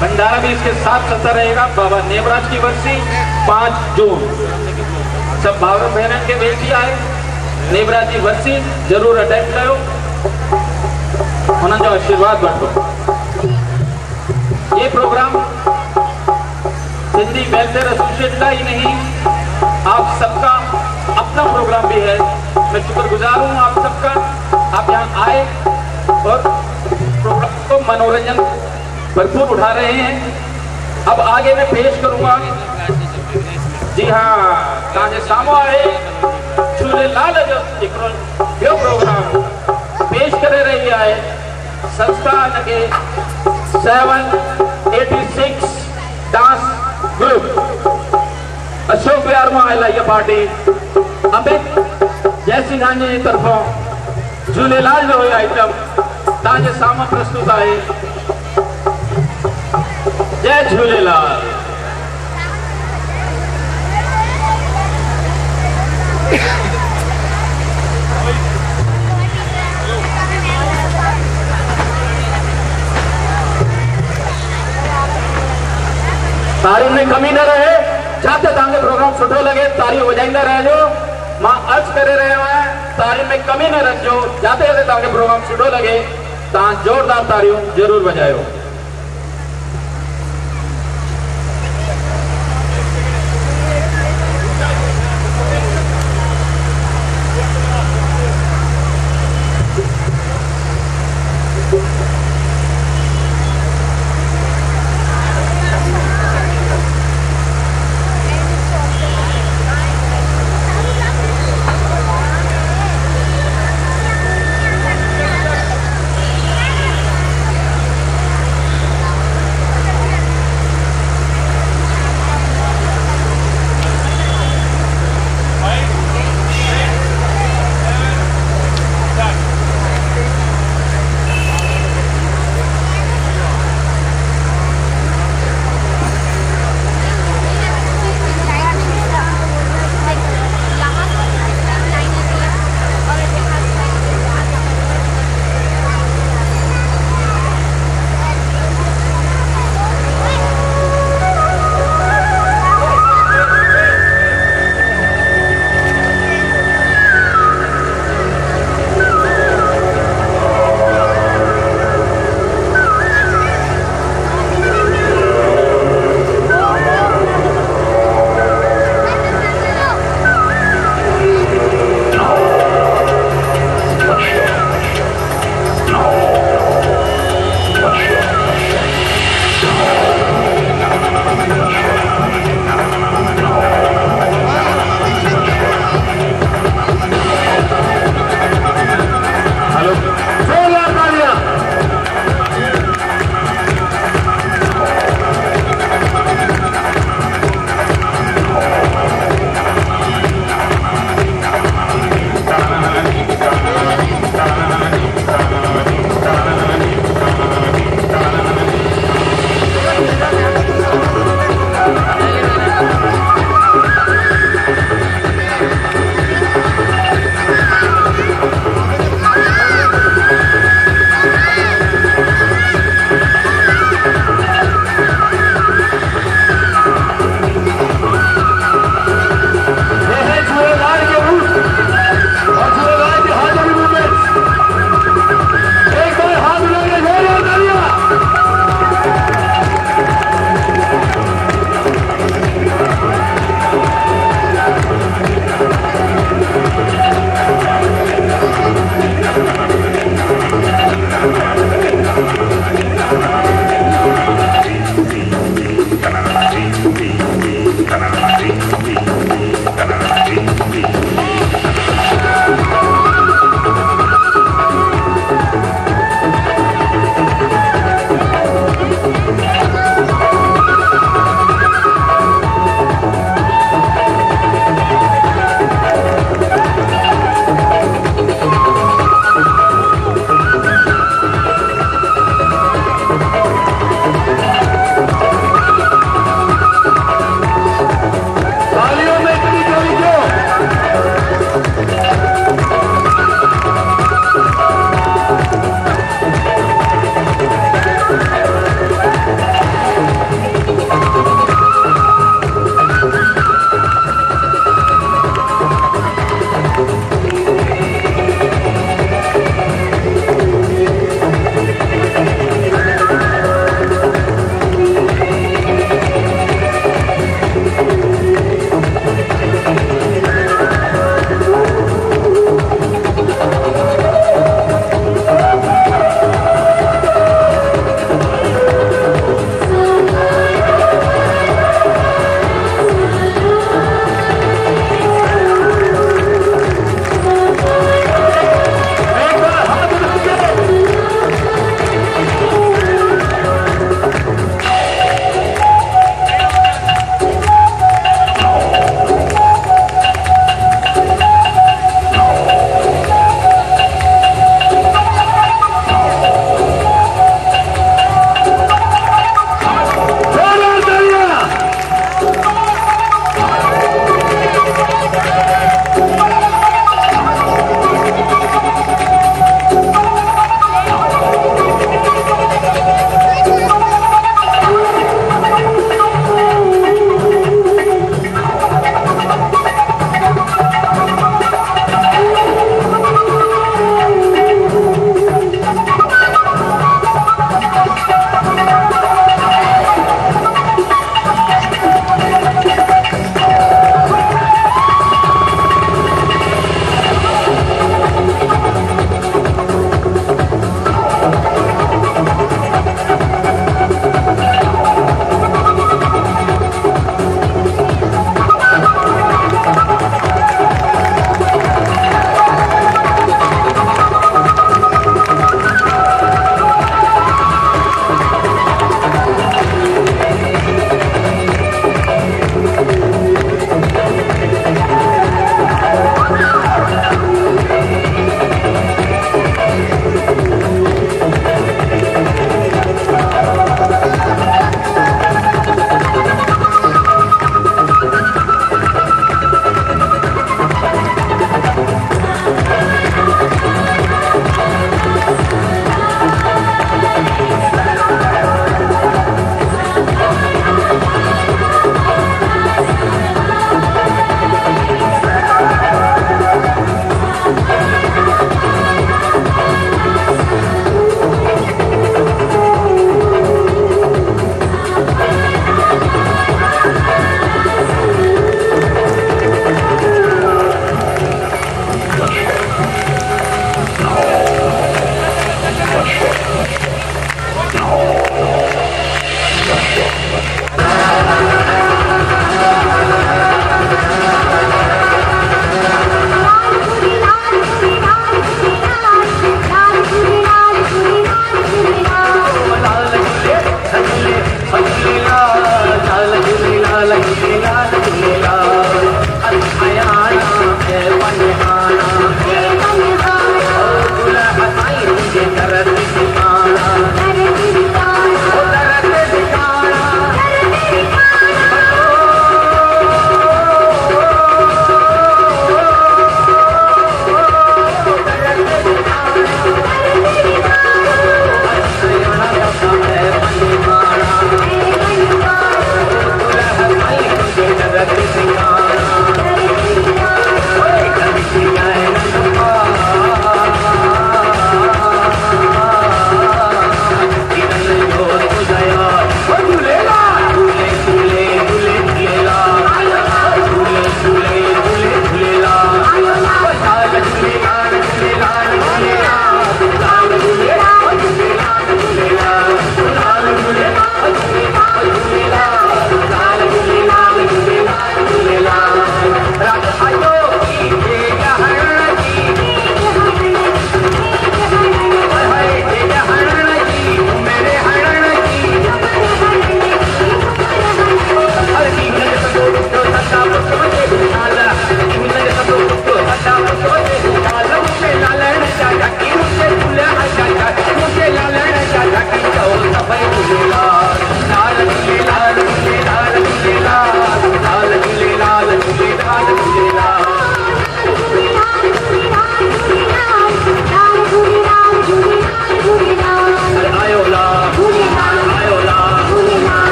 भंडारा भी इसके साथ चलता रहेगा। बाबा नेवराज की बरसी 5 जून। सब भाई बहन के बेटी आए नेवराज की बरसी जरूर अटेंड करो, उन्होंने जो आशीर्वाद बांटो। ये प्रोग्राम सिंधी वेलफेयर एसोसिएशन का ही नहीं, आप सबका अपना प्रोग्राम भी है। मैं शुक्रगुजार हूँ आप सबका, आप यहाँ आए और प्रोग्राम को मनोरंजन भरपूर उठा रहे हैं। अब आगे मैं पेश करूंगा, जी हाँ, ताजे सामो आहे झूलेलाल जो हिकिड़ो प्रोग्राम पेश करे रही है संस्था के 786 डांस ग्रुप अशोक विहार में आयल ये पार्टी अमित जयसिंघानी जी तरफों झूलेलाल जो आइटम ताजे सामने प्रस्तुत है। जय झूलेलाल। तारीफ में कमी न रहे, जाते तांगे प्रोग्राम सुठो लगे तारीफ वजाईंदा रहजो। मां अर्ज करे रहियो आहियां तारीफ में कमी न रखजो, जाते जाते तांगे प्रोग्राम सुठो लगे तां जोरदार तारियूं जरूर वजायो।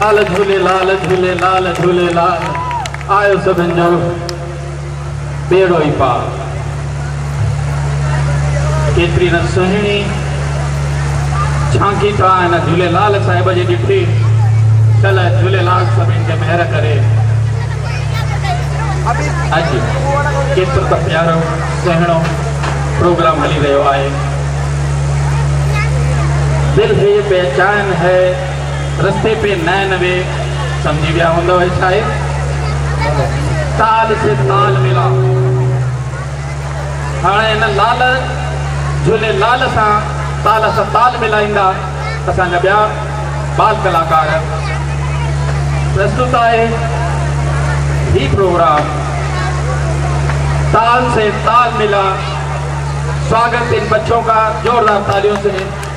लाल झूलेलाल झूलेलाल झूलेलाल आयो सभिनि जो बेड़ो ई पार। केतरी न सुहिणी झांकी था हिन झूलेलाल साहिब जी ॾिठी। चल झूलेलाल सभिनि खे महिर करे। अॼु केतिरो त प्यारो सुहिणो प्रोग्राम हली रहियो आहे। दिल है पहचान है रस्ते पे नैन वे, समझी विया हूंदव छा आहे? ताल से ताल मिला। हाणे हिन लाल झूलेलाल सां ताल मिलाईंदा असांजा ॿिया बाल कलाकार। प्रस्तुत है ही प्रोग्राम ताल से ताल मिला। स्वागत इन बच्चों का जोरदार तालियों से।